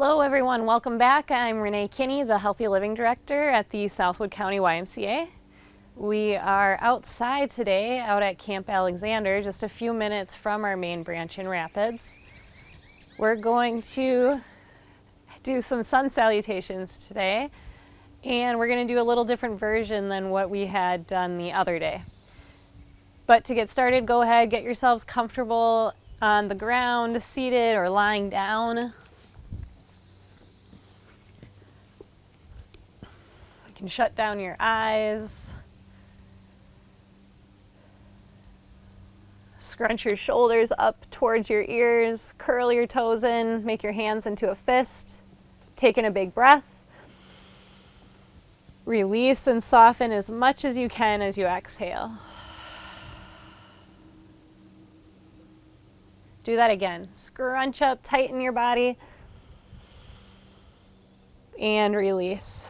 Hello everyone, welcome back. I'm Renee Kinney, the Healthy Living Director at the Southwood County YMCA. We are outside today, out at Camp Alexander, just a few minutes from our main branch in Rapids. We're going to do some sun salutations today, and we're going to do a little different version than what we had done the other day. But to get started, go ahead, get yourselves comfortable on the ground, seated or lying down. You can shut down your eyes. Scrunch your shoulders up towards your ears, curl your toes in, make your hands into a fist. Take in a big breath. Release and soften as much as you can as you exhale. Do that again. Scrunch up, tighten your body, and release.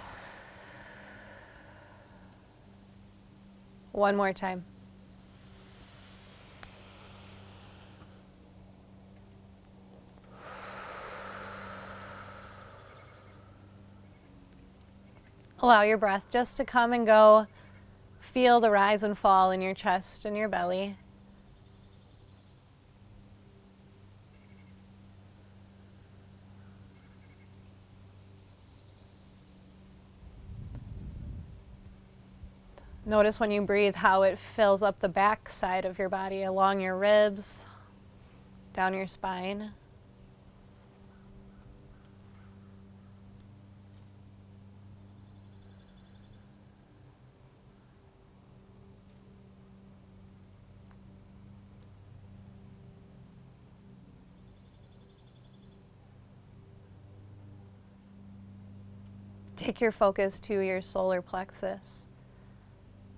One more time. Allow your breath just to come and go. Feel the rise and fall in your chest and your belly. Notice when you breathe how it fills up the back side of your body, along your ribs, down your spine. Take your focus to your solar plexus.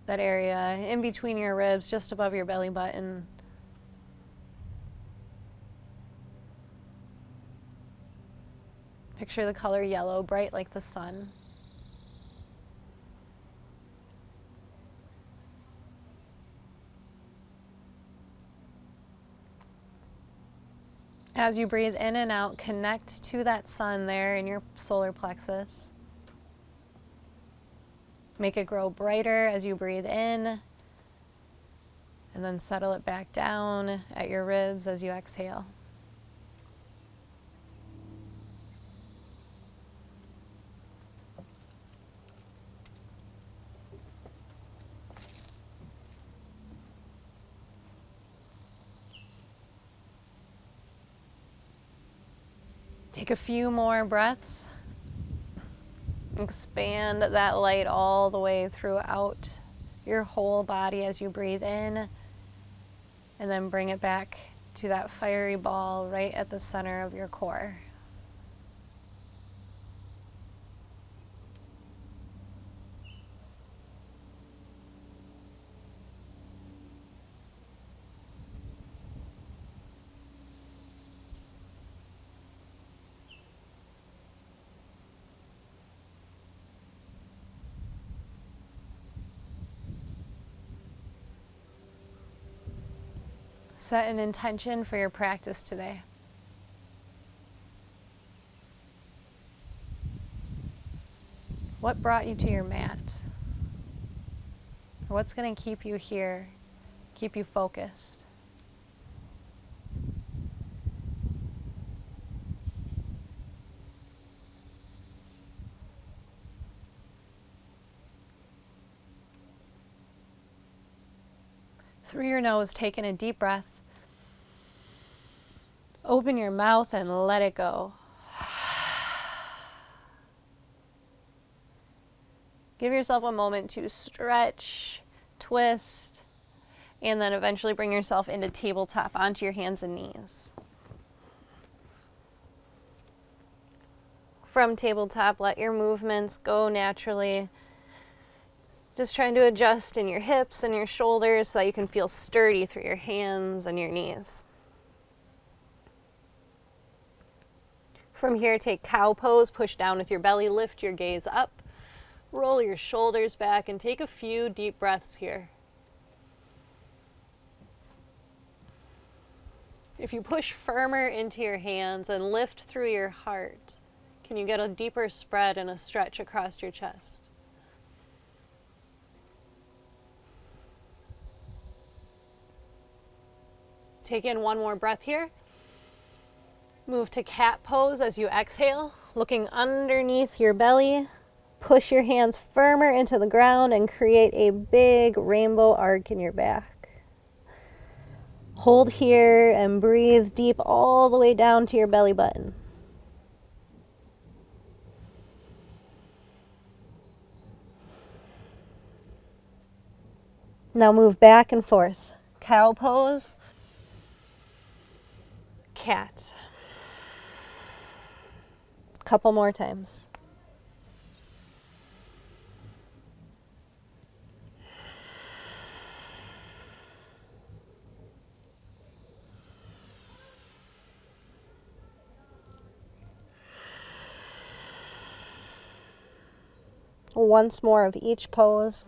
That area in between your ribs, just above your belly button. Picture the color yellow, bright like the sun. As you breathe in and out, connect to that sun there in your solar plexus. Make it grow brighter as you breathe in, and then settle it back down at your ribs as you exhale. Take a few more breaths. Expand that light all the way throughout your whole body as you breathe in, and then bring it back to that fiery ball right at the center of your core. Set an intention for your practice today. What brought you to your mat? What's going to keep you here, keep you focused? Through your nose, take in a deep breath. Open your mouth and let it go. Give yourself a moment to stretch, twist, and then eventually bring yourself into tabletop onto your hands and knees. From tabletop, let your movements go naturally. Just trying to adjust in your hips and your shoulders so that you can feel sturdy through your hands and your knees. From here, take cow pose, push down with your belly, lift your gaze up, roll your shoulders back, and take a few deep breaths here. If you push firmer into your hands and lift through your heart, Can you get a deeper spread and a stretch across your chest? Take in one more breath here. Move to cat pose as you exhale, looking underneath your belly. Push your hands firmer into the ground and create a big rainbow arc in your back. Hold here and breathe deep all the way down to your belly button. Now move back and forth. Cow pose, cat. Couple more times. Once more of each pose.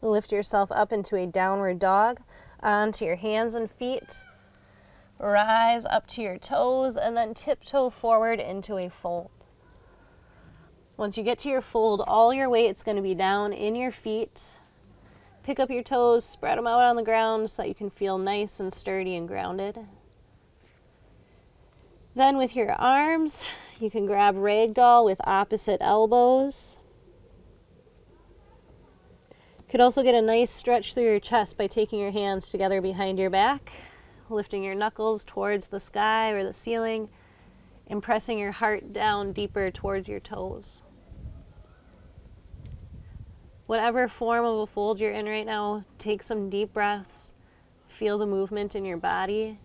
Lift yourself up into a downward dog, onto your hands and feet. Rise up to your toes and then tiptoe forward into a fold. Once you get to your fold, all your weight's going to be down in your feet. Pick up your toes, spread them out on the ground so that you can feel nice and sturdy and grounded. Then with your arms, you can grab ragdoll with opposite elbows. You could also get a nice stretch through your chest by taking your hands together behind your back, lifting your knuckles towards the sky or the ceiling, and pressing your heart down deeper towards your toes. Whatever form of a fold you're in right now, take some deep breaths, feel the movement in your body.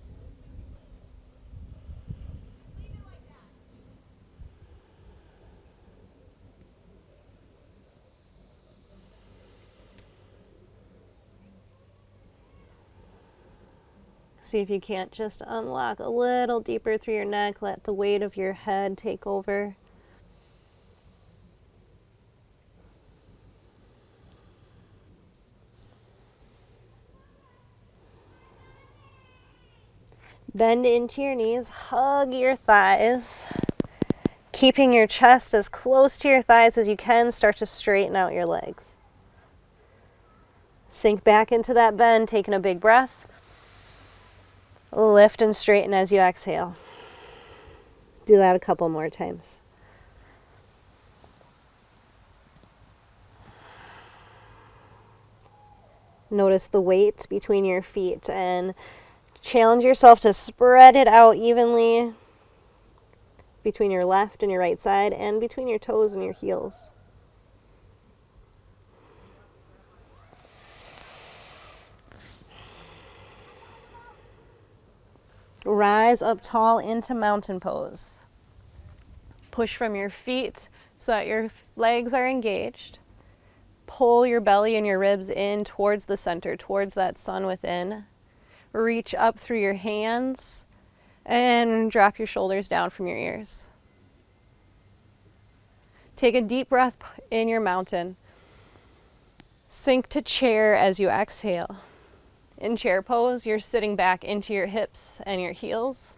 See if you can't just unlock a little deeper through your neck, let the weight of your head take over. Bend into your knees, hug your thighs. Keeping your chest as close to your thighs as you can, start to straighten out your legs. Sink back into that bend, taking a big breath. Lift and straighten as you exhale. Do that a couple more times. Notice the weight between your feet and challenge yourself to spread it out evenly between your left and your right side and between your toes and your heels. Rise up tall into mountain pose. Push from your feet so that your legs are engaged. Pull your belly and your ribs in towards the center, towards that sun within. Reach up through your hands and drop your shoulders down from your ears. Take a deep breath in your mountain. Sink to chair as you exhale. In chair pose, you're sitting back into your hips and your heels.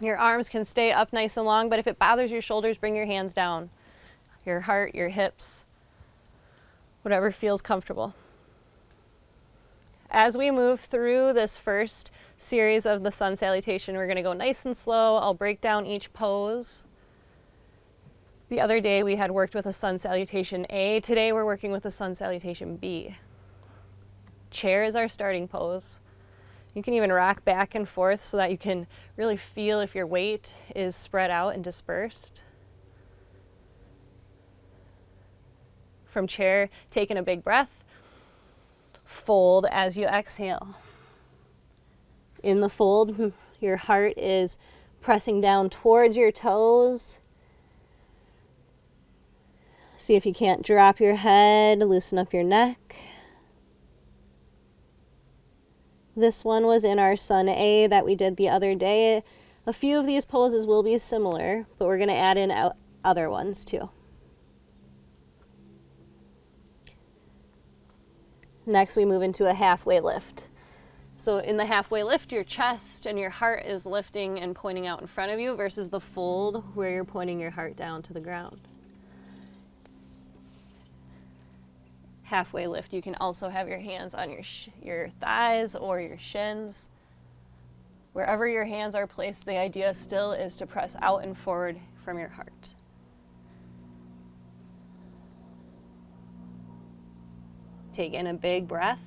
Your arms can stay up nice and long, but if it bothers your shoulders, bring your hands down. Your heart, your hips, whatever feels comfortable. As we move through this first series of the sun salutation, we're going to go nice and slow. I'll break down each pose. The other day we had worked with a sun salutation A. Today we're working with a sun salutation B. Chair is our starting pose. You can even rock back and forth so that you can really feel if your weight is spread out and dispersed. From chair, taking a big breath. Fold as you exhale. In the fold, your heart is pressing down towards your toes. See if you can't drop your head, loosen up your neck. This one was in our Sun A that we did the other day. A few of these poses will be similar, but we're going to add in other ones too. Next, we move into a halfway lift. So in the halfway lift, your chest and your heart is lifting and pointing out in front of you versus the fold where you're pointing your heart down to the ground. Halfway lift, you can also have your hands on your thighs or your shins. Wherever your hands are placed, the idea still is to press out and forward from your heart. Take in a big breath.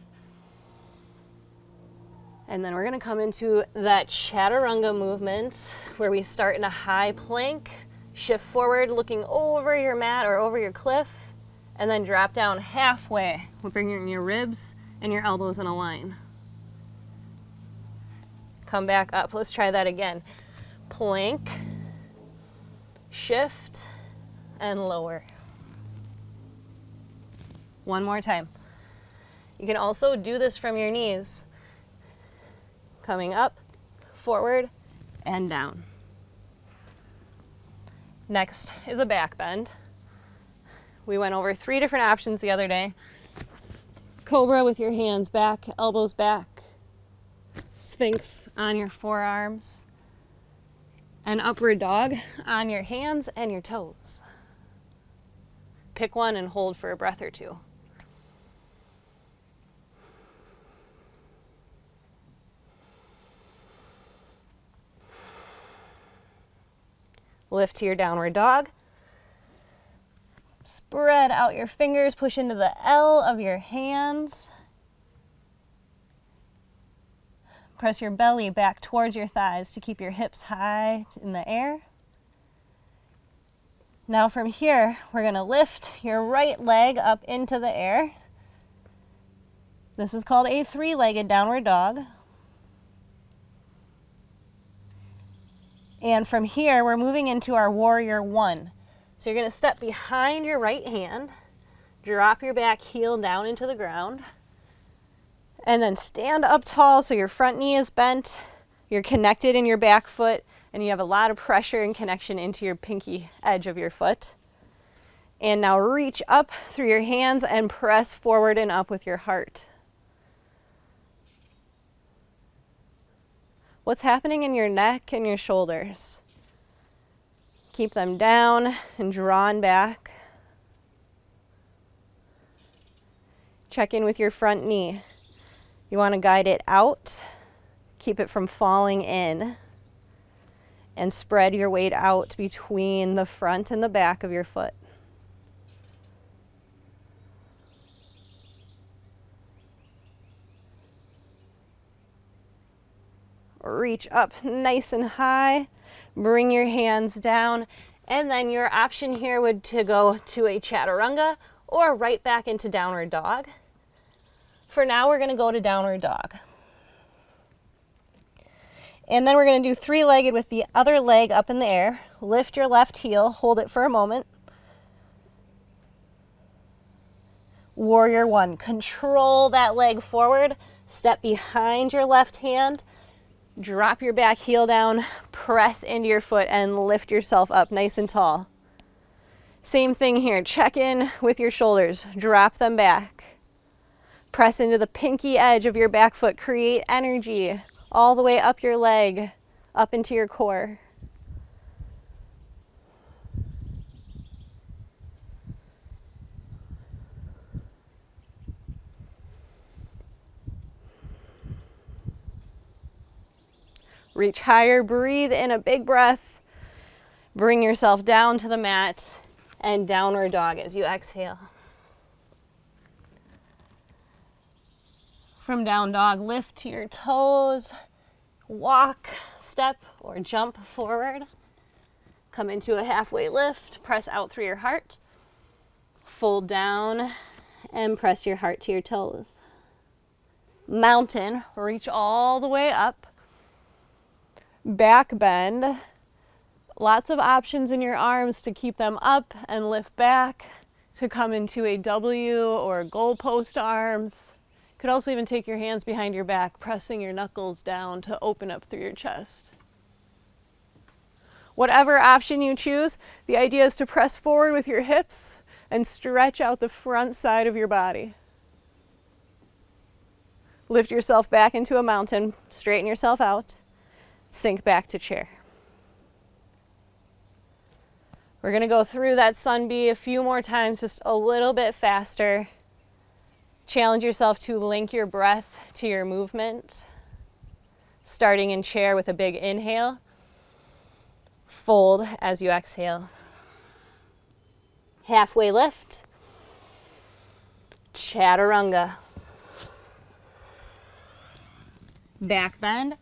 And then we're going to come into that chaturanga movement where we start in a high plank, shift forward looking over your mat or over your cliff, and then drop down halfway. We'll bring your ribs and your elbows in a line. Come back up. Let's try that again. Plank, shift, and lower. One more time. You can also do this from your knees. Coming up, forward, and down. Next is a back bend. We went over 3 different options the other day. Cobra with your hands back, elbows back. Sphinx on your forearms. And upward dog on your hands and your toes. Pick one and hold for a breath or two. Lift to your downward dog. Spread out your fingers, push into the L of your hands. Press your belly back towards your thighs to keep your hips high in the air. Now from here, we're going to lift your right leg up into the air. This is called a 3-legged downward dog. And from here, we're moving into our warrior 1. So you're going to step behind your right hand, drop your back heel down into the ground, and then stand up tall so your front knee is bent, you're connected in your back foot, and you have a lot of pressure and connection into your pinky edge of your foot. And now reach up through your hands and press forward and up with your heart. What's happening in your neck and your shoulders? Keep them down and drawn back. Check in with your front knee. You want to guide it out, keep it from falling in, and spread your weight out between the front and the back of your foot. Reach up nice and high, bring your hands down, and then your option here would to go to a chaturanga or right back into downward dog. For now, we're going to go to downward dog. And then we're going to do 3-legged with the other leg up in the air. Lift your left heel, hold it for a moment. Warrior 1, control that leg forward, step behind your left hand, drop your back heel down, press into your foot, and lift yourself up nice and tall. Same thing here, check in with your shoulders, drop them back. Press into the pinky edge of your back foot, create energy all the way up your leg, up into your core. Reach higher, breathe in a big breath. Bring yourself down to the mat and downward dog as you exhale. From down dog, lift to your toes, walk, step, or jump forward. Come into a halfway lift, press out through your heart. Fold down and press your heart to your toes. Mountain, reach all the way up. Back bend, lots of options in your arms to keep them up and lift back, to come into a W or goalpost arms. You could also even take your hands behind your back, pressing your knuckles down to open up through your chest. Whatever option you choose, the idea is to press forward with your hips and stretch out the front side of your body. Lift yourself back into a mountain, straighten yourself out, sink back to chair. We're going to go through that sun bee a few more times, just a little bit faster. Challenge yourself to link your breath to your movement. Starting in chair with a big inhale. Fold as you exhale. Halfway lift. Chaturanga. Back bend.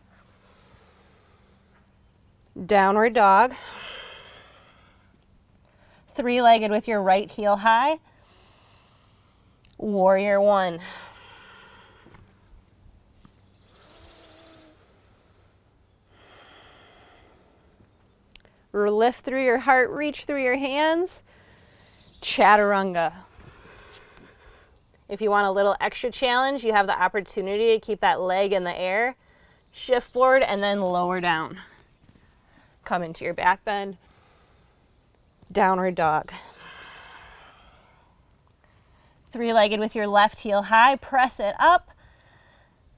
Downward dog. Three-legged with your right heel high. Warrior one. Lift through your heart, reach through your hands. Chaturanga. If you want a little extra challenge, you have the opportunity to keep that leg in the air. Shift forward and then lower down. Come into your back bend. Downward dog. Three-legged with your left heel high, press it up.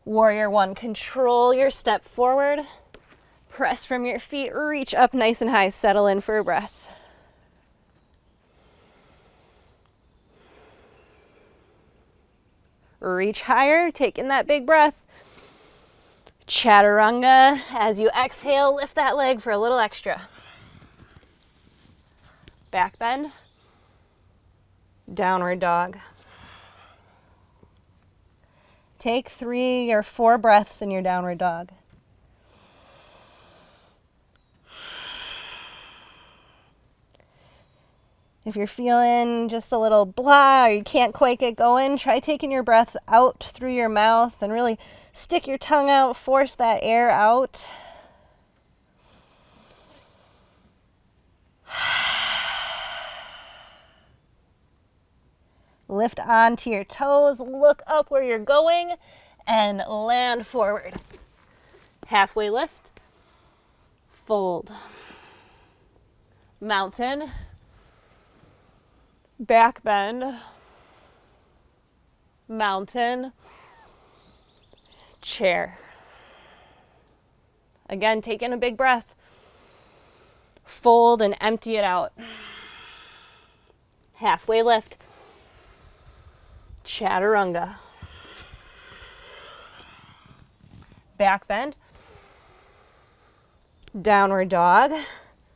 Warrior one, control your step forward. Press from your feet, reach up nice and high, settle in for a breath. Reach higher, take in that big breath. Chaturanga. As you exhale, lift that leg for a little extra. Back bend. Downward dog. Take 3 or 4 breaths in your downward dog. If you're feeling just a little blah or you can't quite get going, try taking your breaths out through your mouth and really stick your tongue out, force that air out. Lift onto your toes, look up where you're going, and land forward. Halfway lift, fold. Mountain, back bend, mountain, chair. Again, take in a big breath. Fold and empty it out. Halfway lift. Chaturanga. Back bend. Downward dog.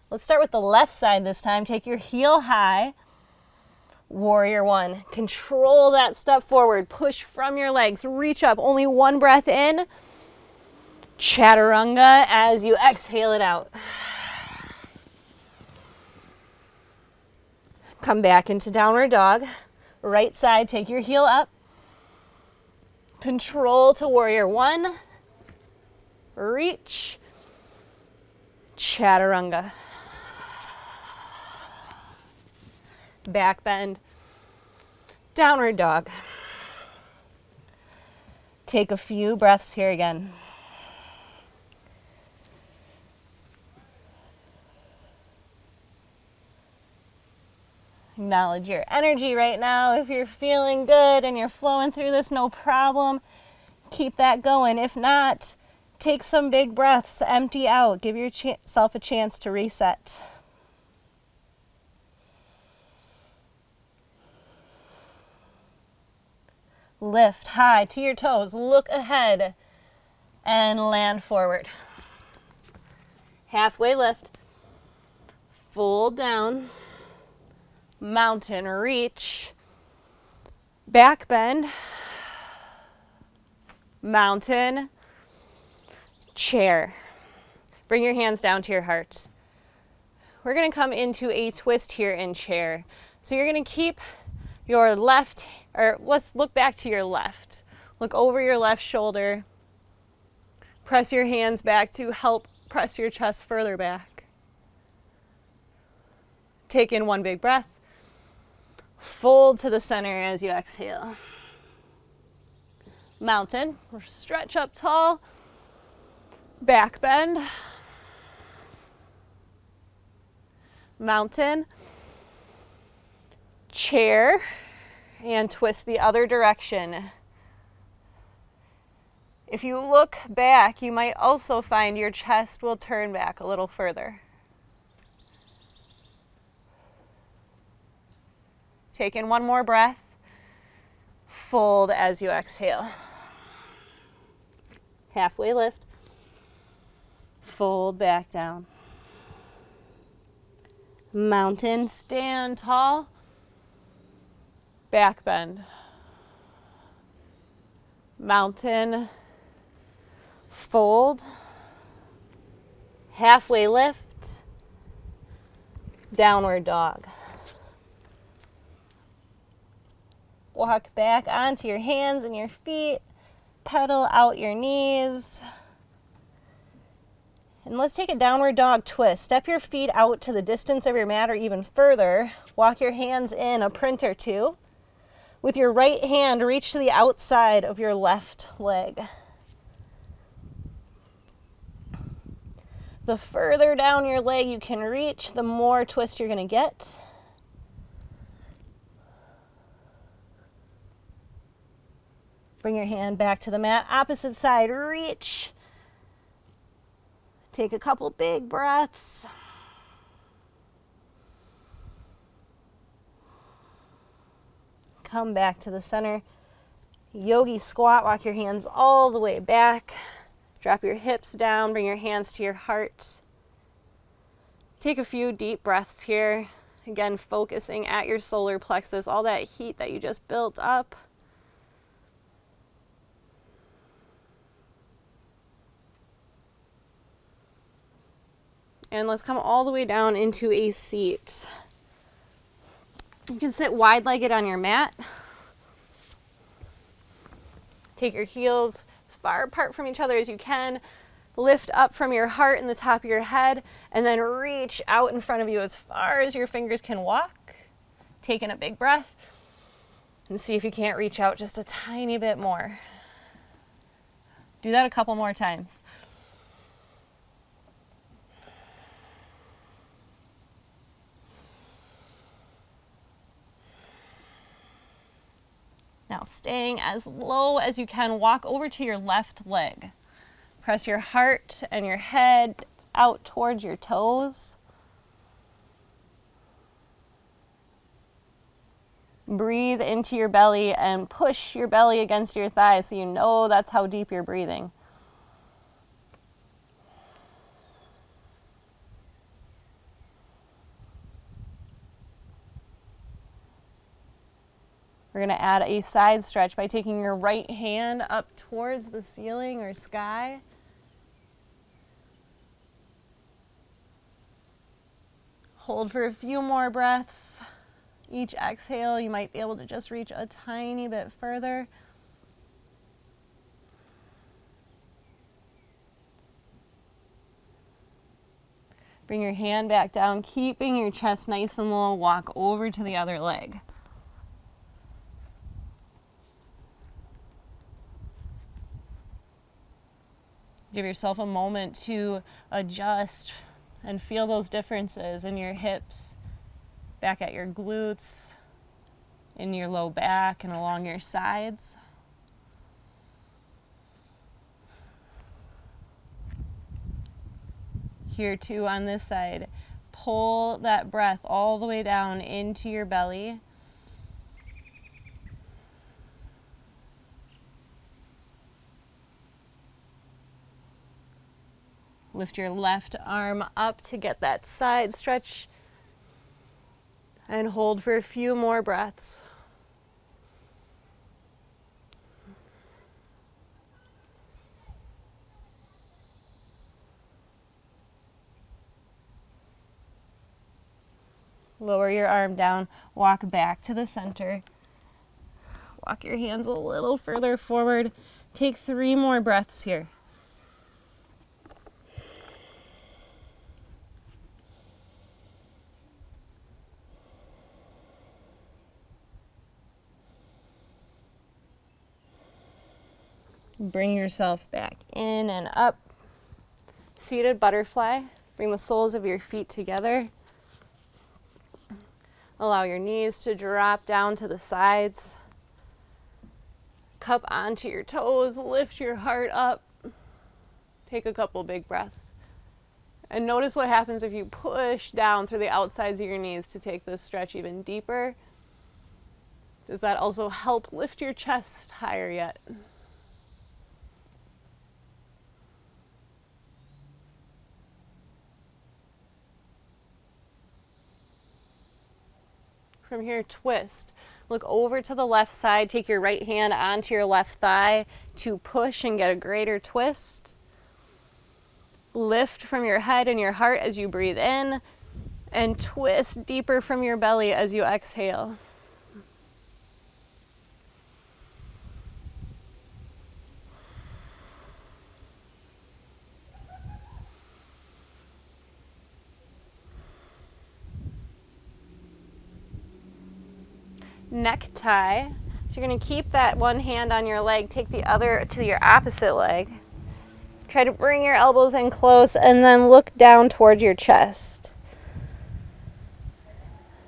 Let's start with the left side this time. Take your heel high. Warrior one. Control that step forward. Push from your legs. Reach up. Only one breath in. Chaturanga as you exhale it out. Come back into downward dog. Right side, take your heel up. Control to warrior one. Reach. Chaturanga. Back bend. Downward dog. Take a few breaths here again. Acknowledge your energy right now. If you're feeling good and you're flowing through this, no problem. Keep that going. If not, take some big breaths, empty out. Give yourself a chance to reset. Lift high to your toes. Look ahead and land forward. Halfway lift. Fold down. Mountain reach, back bend, mountain, chair. Bring your hands down to your heart. We're going to come into a twist here in chair. So you're going to keep your left, or let's look back to your left. Look over your left shoulder. Press your hands back to help press your chest further back. Take in one big breath. Fold to the center as you exhale. Mountain, stretch up tall. Back bend. Mountain. Chair. And twist the other direction. If you look back, you might also find your chest will turn back a little further. Take in one more breath. Fold as you exhale. Halfway lift. Fold back down. Mountain, stand tall. Back bend. Mountain, fold. Halfway lift. Downward dog. Walk back onto your hands and your feet. Pedal out your knees. And let's take a downward dog twist. Step your feet out to the distance of your mat or even further. Walk your hands in a print or two. With your right hand, reach to the outside of your left leg. The further down your leg you can reach, the more twist you're going to get. Bring your hand back to the mat. Opposite side, reach. Take a couple big breaths. Come back to the center. Yogi squat, walk your hands all the way back. Drop your hips down, bring your hands to your heart. Take a few deep breaths here. Again, focusing at your solar plexus, all that heat that you just built up. And let's come all the way down into a seat. You can sit wide-legged on your mat. Take your heels as far apart from each other as you can. Lift up from your heart and the top of your head, and then reach out in front of you as far as your fingers can walk. Take in a big breath, and see if you can't reach out just a tiny bit more. Do that a couple more times. Now, staying as low as you can, walk over to your left leg. Press your heart and your head out towards your toes. Breathe into your belly and push your belly against your thighs so you know that's how deep you're breathing. We're going to add a side stretch by taking your right hand up towards the ceiling or sky. Hold for a few more breaths. Each exhale, you might be able to just reach a tiny bit further. Bring your hand back down, keeping your chest nice and low. Walk over to the other leg. Give yourself a moment to adjust and feel those differences in your hips, back at your glutes, in your low back and along your sides. Here too on this side, pull that breath all the way down into your belly. Lift your left arm up to get that side stretch and hold for a few more breaths. Lower your arm down, walk back to the center. Walk your hands a little further forward. Take 3 more breaths here. Bring yourself back in and up. Seated butterfly. Bring the soles of your feet together. Allow your knees to drop down to the sides. cup onto your toes, lift your heart up. Take a couple big breaths. And notice what happens if you push down through the outsides of your knees to take this stretch even deeper. Does that also help lift your chest higher yet? From here, twist. Look over to the left side. Take your right hand onto your left thigh to push and get a greater twist. Lift from your head and your heart as you breathe in, and twist deeper from your belly as you exhale. Necktie. So you're going to keep that one hand on your leg, take the other to your opposite leg. Try to bring your elbows in close and then look down towards your chest.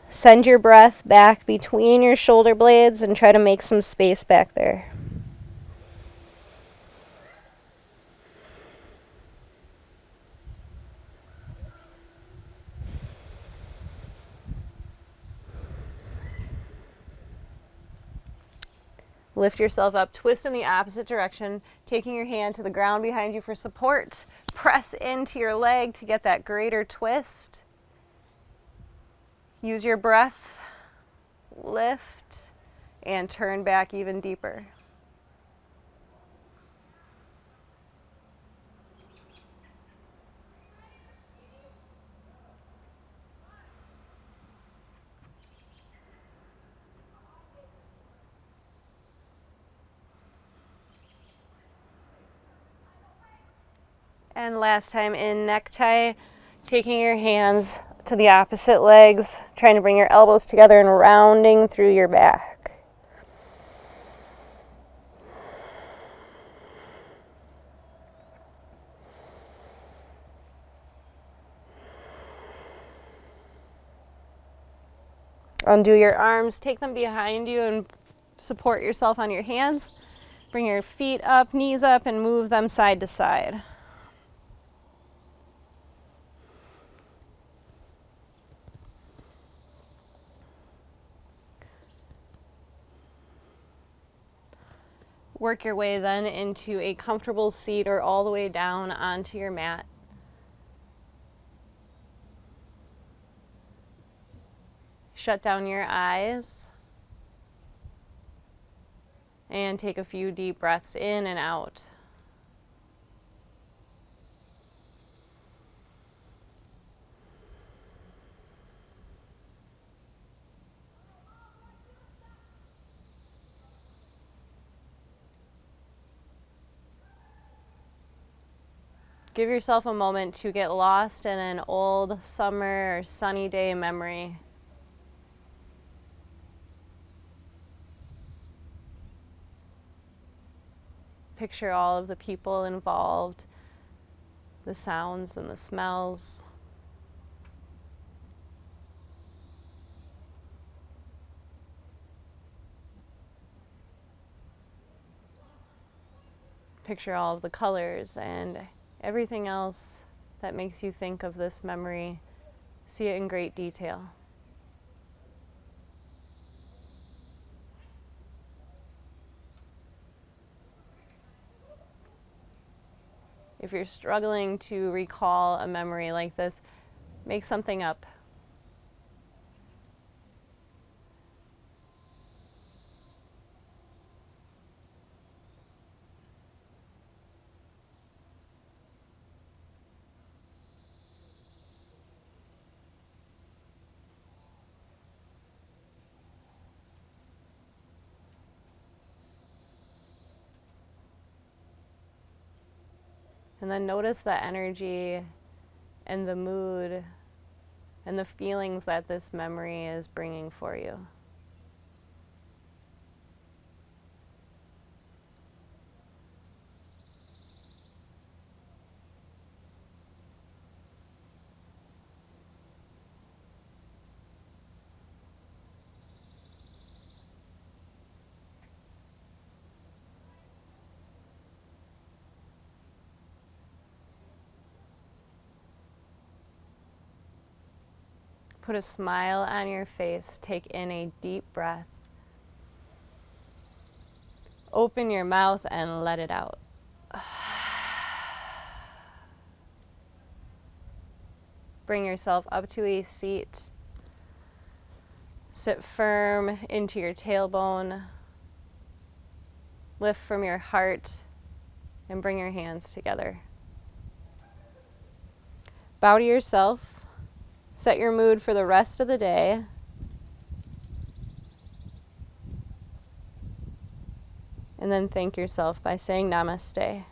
Send your breath back between your shoulder blades and try to make some space back there. Lift yourself up, twist in the opposite direction, taking your hand to the ground behind you for support. Press into your leg to get that greater twist. Use your breath, lift, and turn back even deeper. And last time in necktie, taking your hands to the opposite legs, trying to bring your elbows together and rounding through your back. Undo your arms, take them behind you and support yourself on your hands. Bring your feet up, knees up, and move them side to side. Work your way then into a comfortable seat or all the way down onto your mat. Shut down your eyes and take a few deep breaths in and out. Give yourself a moment to get lost in an old summer or sunny day memory. Picture all of the people involved, the sounds and the smells. Picture all of the colors and everything else that makes you think of this memory. See it in great detail. If you're struggling to recall a memory like this, make something up. And then notice the energy and the mood and the feelings that this memory is bringing for you. Put a smile on your face. Take in a deep breath. Open your mouth and let it out. Bring yourself up to a seat. Sit firm into your tailbone. Lift from your heart and bring your hands together. Bow to yourself. Set your mood for the rest of the day. And then thank yourself by saying namaste.